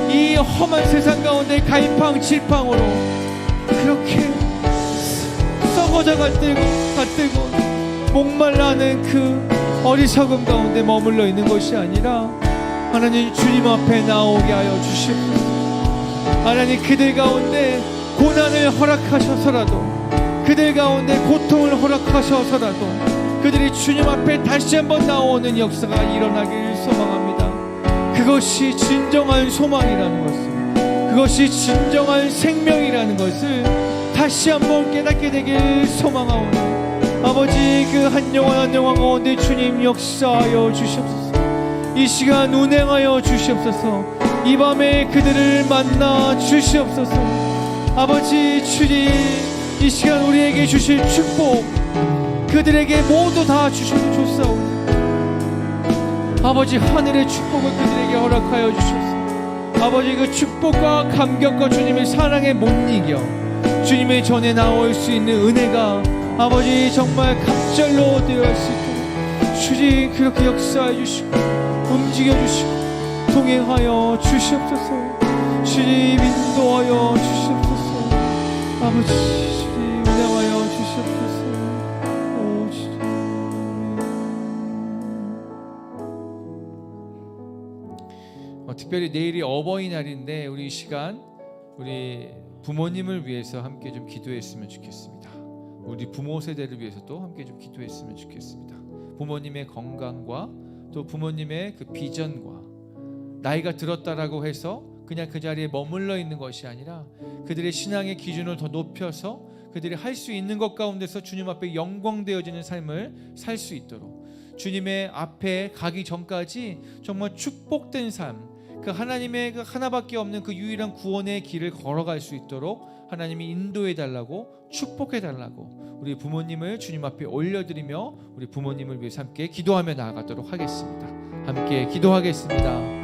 이 험한 세상 가운데 갈팡질팡으로 그렇게 썩어져 갓들고 목말라하는 그 어리석음 가운데 머물러 있는 것이 아니라 하나님, 주님 앞에 나오게 하여 주시옵소서. 하나님, 그들 가운데 고난을 허락하셔서라도, 그들 가운데 고통을 허락하셔서라도 그들이 주님 앞에 다시 한번 나오는 역사가 일어나기를 소망합니다. 그것이 진정한 소망이라는 것을, 그것이 진정한 생명이라는 것을 다시 한번 깨닫게 되길 소망하오니 아버지, 그 한 영혼 한 영혼 가운데 주님 역사하여 주시옵소서. 이 시간 운행하여 주시옵소서. 이 밤에 그들을 만나 주시옵소서. 아버지, 주님, 이 시간 우리에게 주실 축복 그들에게 모두 다 주시옵소서. 아버지, 하늘의 축복을 그들에게 허락하여 주시옵소서. 아버지, 그 축복과 감격과 주님의 사랑에 못 이겨 주님의 전에 나올 수 있는 은혜가 아버지 정말 갑절로 되어 있을 때 주님 그렇게 역사해 주시고 움직여 주시고 동행하여 주시옵소서. 주님 인도하여 주시옵소서. 아버지, 주님 운행하여 주시옵소서. 오 주님. 특별히 내일이 어버이날인데 우리 이 시간 우리 부모님을 위해서 함께 좀 기도했으면 좋겠습니다. 우리 부모 세대를 위해서도 함께 좀 기도했으면 좋겠습니다. 부모님의 건강과 또 부모님의 그 비전과, 나이가 들었다라고 해서 그냥 그 자리에 머물러 있는 것이 아니라 그들의 신앙의 기준을 더 높여서 그들이 할 수 있는 것 가운데서 주님 앞에 영광되어지는 삶을 살 수 있도록, 주님의 앞에 가기 전까지 정말 축복된 삶, 그 하나님의 그 하나밖에 없는 그 유일한 구원의 길을 걸어갈 수 있도록 하나님이 인도해 달라고, 축복해 달라고 우리 부모님을 주님 앞에 올려드리며 우리 부모님을 위해서 함께 기도하며 나아가도록 하겠습니다. 함께 기도하겠습니다.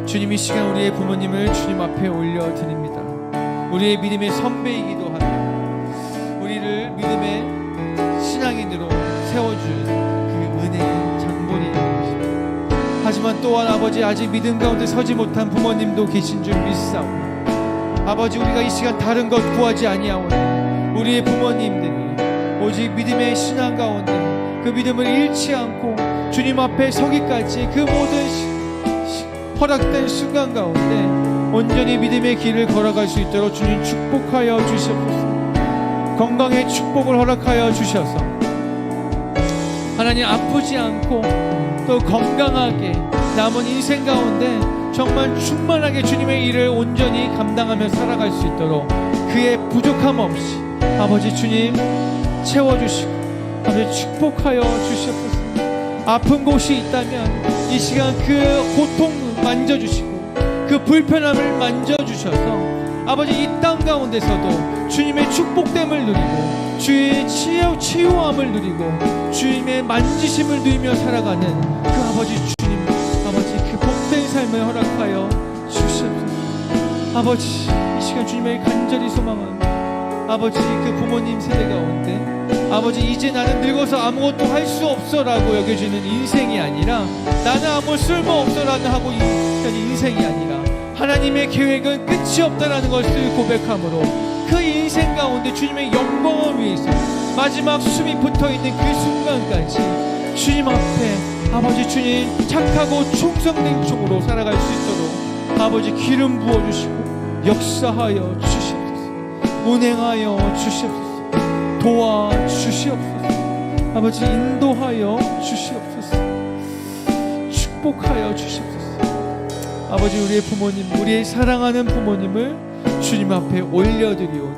주님, 이 시간 우리의 부모님을 주님 앞에 올려드립니다. 우리의 믿음의 선배이기도 하며 우리를 믿음의 신앙인으로 세워준 그 은혜의 장본인인 것입니다. 하지만 또한 아버지, 아직 믿음 가운데 서지 못한 부모님도 계신 줄 믿사오니 아버지, 우리가 이 시간 다른 것 구하지 아니하오니 우리의 부모님들이 오직 믿음의 신앙 가운데 그 믿음을 잃지 않고 주님 앞에 서기까지 그 모든 허락된 순간 가운데 온전히 믿음의 길을 걸어갈 수 있도록 주님 축복하여 주시옵소서. 건강의 축복을 허락하여 주셔서 하나님, 아프지 않고 또 건강하게 남은 인생 가운데 정말 충만하게 주님의 일을 온전히 감당하며 살아갈 수 있도록 그의 부족함 없이 아버지 주님 채워주시고 아버지 축복하여 주시옵소서. 아픈 곳이 있다면 이 시간 그 고통 만져주시고 그 불편함을 만져주셔서 아버지 이 땅 가운데서도 주님의 축복됨을 누리고 주의 치유함을 누리고 주님의 만지심을 누리며 살아가는 그 아버지 주님, 아버지 그 복된 삶을 허락하여 주시옵소서. 아버지 이 시간 주님의 간절히 소망합니다. 아버지 그 부모님 세대 가운데 아버지 이제 나는 늙어서 아무것도 할 수 없어 라고 여겨지는 인생이 아니라 나는 아무 쓸모없어라는 하고 있는 인생이 아니라 하나님의 계획은 끝이 없다라는 것을 고백함으로 그 인생 가운데 주님의 영광을 위해서 마지막 숨이 붙어있는 그 순간까지 주님 앞에 아버지 주님 착하고 충성된 쪽으로 살아갈 수 있도록 아버지 기름 부어주시고 역사하여 주시옵소서. 운행하여 주시옵소서. 도와주시옵소서. 아버지 인도하여 주시옵소서. 축복하여 주시옵소서. 아버지 우리의 부모님, 우리의 사랑하는 부모님을 주님 앞에 올려드리오니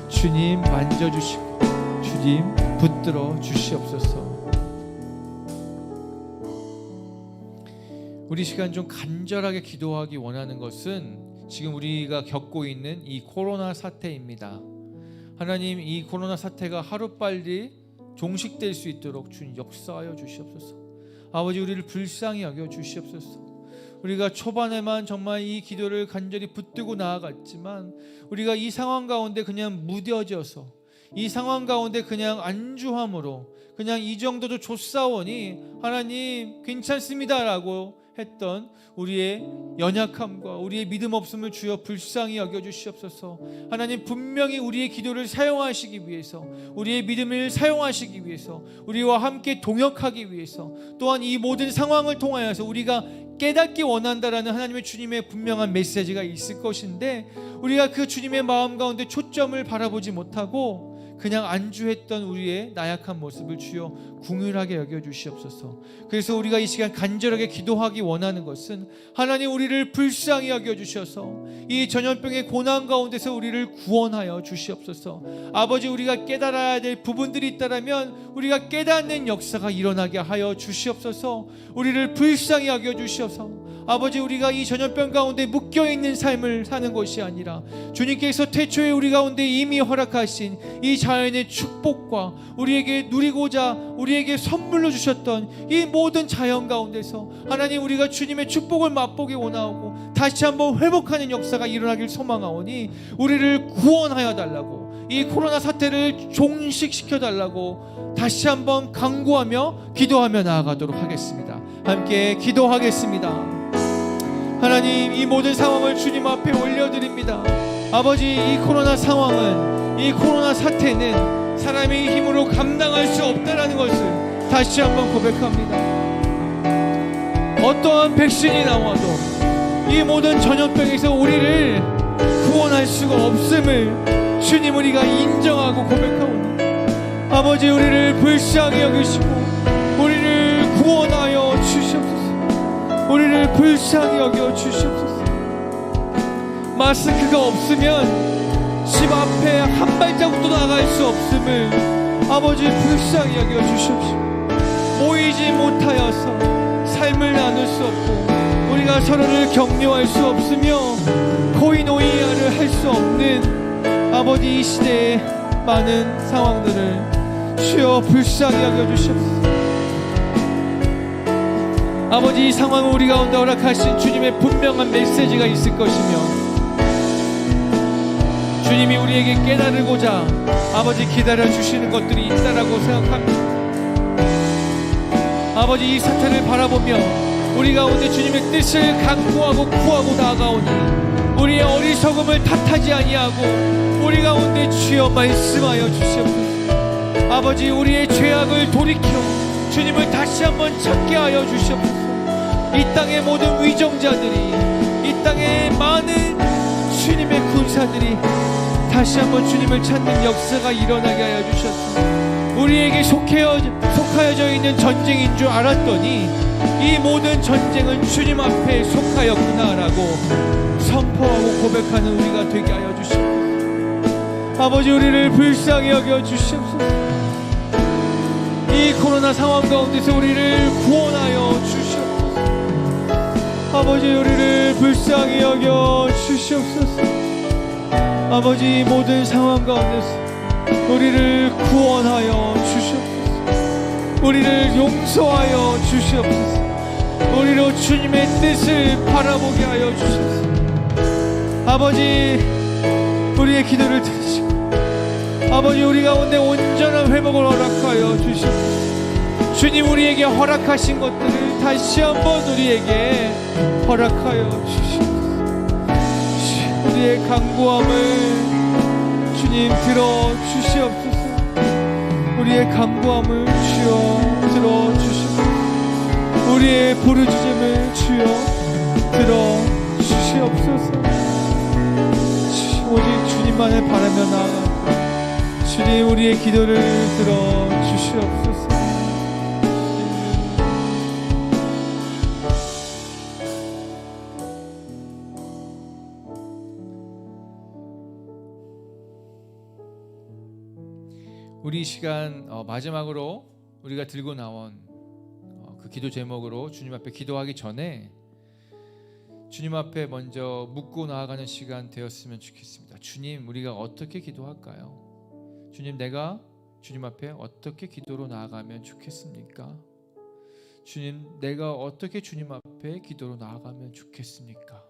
주님 만져주시고 주님 붙들어 주시옵소서. 우리 시간 좀 간절하게 기도하기 원하는 것은 지금 우리가 겪고 있는 이 코로나 사태입니다. 하나님 이 코로나 사태가 하루빨리 종식될 수 있도록 주님 역사하여 주시옵소서. 아버지 우리를 불쌍히 여겨 주시옵소서. 우리가 초반에만 정말 이 기도를 간절히 붙들고 나아갔지만 우리가 이 상황 가운데 그냥 무뎌져서 이 상황 가운데 그냥 안주함으로 그냥 이 정도도 좋사오니 하나님 괜찮습니다라고 했던 우리의 연약함과 우리의 믿음 없음을 주여 불쌍히 여겨주시옵소서. 하나님 분명히 우리의 기도를 사용하시기 위해서 우리의 믿음을 사용하시기 위해서 우리와 함께 동역하기 위해서 또한 이 모든 상황을 통하여서 우리가 깨닫기 원한다라는 하나님의 주님의 분명한 메시지가 있을 것인데 우리가 그 주님의 마음 가운데 초점을 바라보지 못하고 그냥 안주했던 우리의 나약한 모습을 주여 궁휼하게 여겨주시옵소서. 그래서 우리가 이 시간 간절하게 기도하기 원하는 것은 하나님 우리를 불쌍히 여겨주셔서 이 전염병의 고난 가운데서 우리를 구원하여 주시옵소서. 아버지 우리가 깨달아야 될 부분들이 있다면 우리가 깨닫는 역사가 일어나게 하여 주시옵소서. 우리를 불쌍히 여겨주시옵소서. 아버지 우리가 이 전염병 가운데 묶여있는 삶을 사는 것이 아니라 주님께서 태초에 우리 가운데 이미 허락하신 이 자연의 축복과 우리에게 누리고자 우리에게 선물로 주셨던 이 모든 자연 가운데서 하나님 우리가 주님의 축복을 맛보기 원하고 다시 한번 회복하는 역사가 일어나길 소망하오니 우리를 구원하여 달라고 이 코로나 사태를 종식시켜 달라고 다시 한번 간구하며 기도하며 나아가도록 하겠습니다. 함께 기도하겠습니다. 하나님 이 모든 상황을 주님 앞에 올려드립니다. 아버지 이 코로나 상황은 이 코로나 사태는 사람의 힘으로 감당할 수 없다라는 것을 다시 한번 고백합니다. 어떠한 백신이 나와도 이 모든 전염병에서 우리를 구원할 수가 없음을 주님 우리가 인정하고 고백하오니 아버지 우리를 불쌍히 여기시고 우리를 구원하여 주시옵소서. 우리를 불쌍히 여겨 주시옵소서. 마스크가 없으면 집 앞에 한 발자국도 나갈 수 없음을 아버지 불쌍히 여겨 주시옵소서. 모이지 못하여서 삶을 나눌 수 없고 우리가 서로를 격려할 수 없으며 코이노이아를 할 수 없는 아버지 이 시대의 많은 상황들을 주여 불쌍히 여겨 주시옵소서. 아버지 이 상황을 우리 가운데 허락하신 주님의 분명한 메시지가 있을 것이며 주님이 우리에게 깨달으고자 아버지 기다려주시는 것들이 있다라고 생각합니다. 아버지 이 사태를 바라보며 우리 가운데 주님의 뜻을 간구하고 구하고 나아가오니 우리의 어리석음을 탓하지 아니하고 우리 가운데 주여 말씀하여 주시옵소서. 아버지 우리의 죄악을 돌이켜 주님을 다시 한번 찾게 하여 주시옵소서. 이 땅의 모든 위정자들이 이 땅의 많은 주님의 군사들이 다시 한번 주님을 찾는 역사가 일어나게 하여 주셨소. 우리에게 속하여져 있는 전쟁인 줄 알았더니 이 모든 전쟁은 주님 앞에 속하였구나라고 선포하고 고백하는 우리가 되게 하여 주시옵소서. 아버지, 우리를 불쌍히 여겨 주시옵소서. 이 코로나 상황 가운데서 우리를 구원하여 주시옵소서. 아버지, 우리를 불쌍히 여겨 주시옵소서. 아버지, 모든 상황 가운데서 우리를 구원하여 주시옵소서. 우리를 용서하여 주시옵소서. 우리로 주님의 뜻을 바라보게 하여 주시옵소서. 아버지, 우리의 기도를 들으시고 아버지, 우리 가운데 온전한 회복을 허락하여 주시옵소서. 주님, 우리에게 허락하신 것들을 다시 한번 우리에게 허락하여 주시옵소서. 우리의 간구함을 주님 들어주시옵소서. 우리의 간구함을 주여 들어주시옵소서. 우리의 부르짖음을 주여 들어주시옵소서. 오직 주님만을 바라며 나아가 주님, 우리의 기도를 들어주시옵소서. 우리 시간 마지막으로 우리가 들고 나온 그 기도 제목으로 주님 앞에 기도하기 전에 주님 앞에 먼저 묻고 나아가는 시간 되었으면 좋겠습니다. 주님, 우리가 어떻게 기도할까요? 주님, 내가 주님 앞에 어떻게 기도로 나아가면 좋겠습니까? 주님, 내가 어떻게 주님 앞에 기도로 나아가면 좋겠습니까?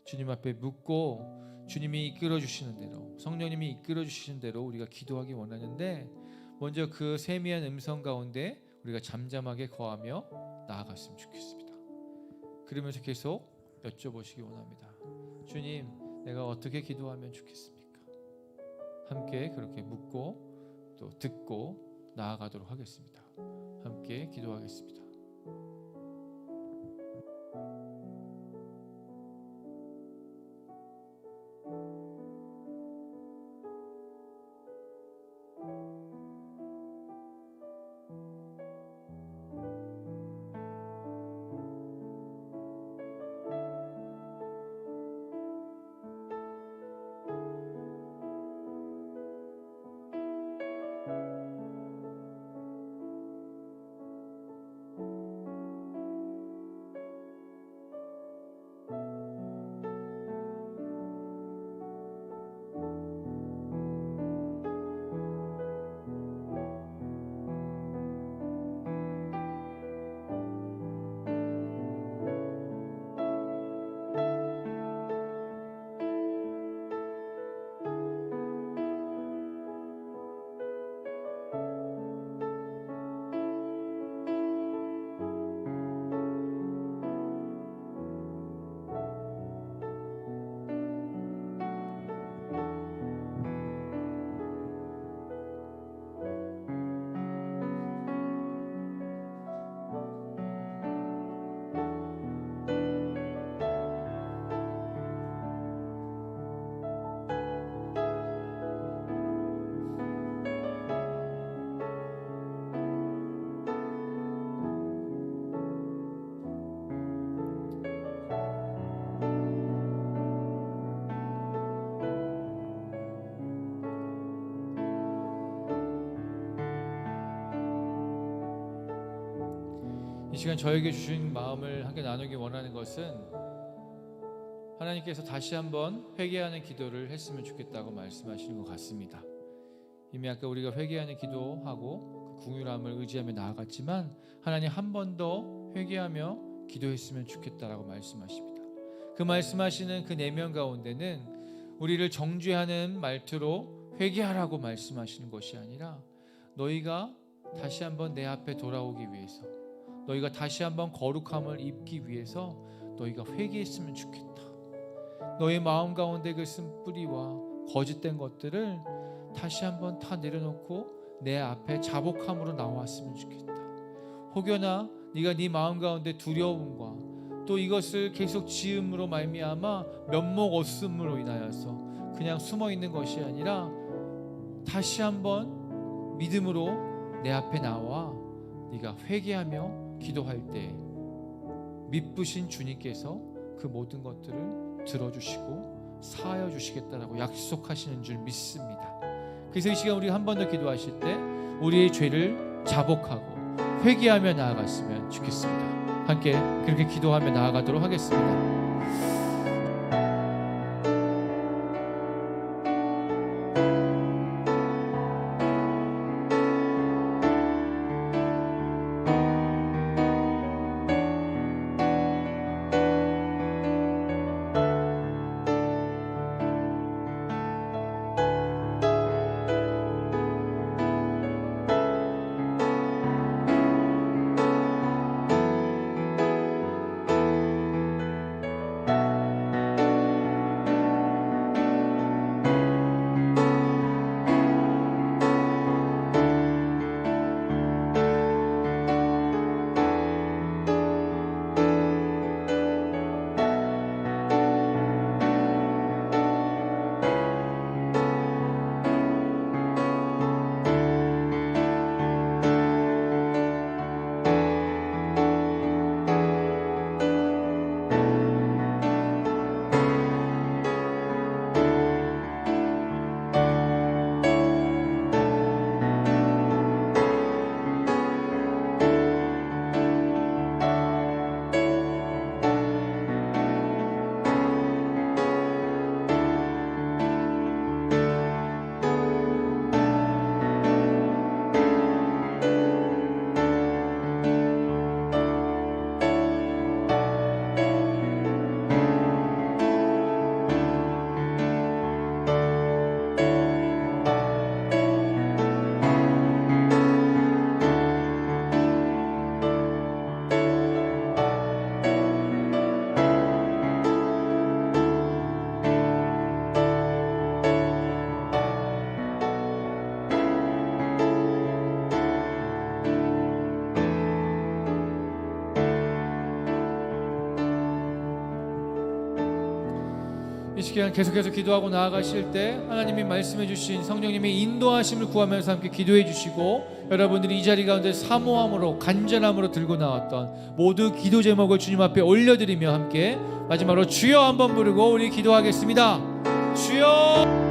주님 앞에 묻고 주님이 이끌어 주시는 대로, 성령님이 이끌어 주시는 대로 우리가 기도하기 원하는데, 먼저 그 세미한 음성 가운데 우리가 잠잠하게 거하며 나아갔으면 좋겠습니다. 그러면서 계속 여쭤보시기 원합니다. 주님, 내가 어떻게 기도하면 좋겠습니까? 함께 그렇게 묻고 또 듣고 나아가도록 하겠습니다. 함께 기도하겠습니다. 이 시간 저에게 주신 마음을 함께 나누기 원하는 것은, 하나님께서 다시 한번 회개하는 기도를 했으면 좋겠다고 말씀하시는 것 같습니다. 이미 아까 우리가 회개하는 기도하고 그 긍휼함을 의지하며 나아갔지만, 하나님 한 번 더 회개하며 기도했으면 좋겠다라고 말씀하십니다. 그 말씀하시는 그 내면 가운데는 우리를 정죄하는 말투로 회개하라고 말씀하시는 것이 아니라, 너희가 다시 한번 내 앞에 돌아오기 위해서, 너희가 다시 한번 거룩함을 입기 위해서 너희가 회개했으면 좋겠다. 너희 마음 가운데 그 쓴뿌리와 거짓된 것들을 다시 한번 다 내려놓고 내 앞에 자복함으로 나왔으면 좋겠다. 혹여나 네가 네 마음 가운데 두려움과 또 이것을 계속 지음으로 말미암아 면목 없음으로 인하여서 그냥 숨어 있는 것이 아니라, 다시 한번 믿음으로 내 앞에 나와 네가 회개하며 기도할 때 미쁘신 주님께서 그 모든 것들을 들어주시고 사하여 주시겠다라고 약속하시는 줄 믿습니다. 그래서 이 시간 우리 한 번 더 기도하실 때 우리의 죄를 자복하고 회개하며 나아갔으면 좋겠습니다. 함께 그렇게 기도하며 나아가도록 하겠습니다. 이 시간 계속해서 기도하고 나아가실 때 하나님이 말씀해 주신 성령님의 인도하심을 구하면서 함께 기도해 주시고, 여러분들이 이 자리 가운데 사모함으로 간절함으로 들고 나왔던 모두 기도 제목을 주님 앞에 올려드리며 함께 마지막으로 주여 한번 부르고 우리 기도하겠습니다. 주여.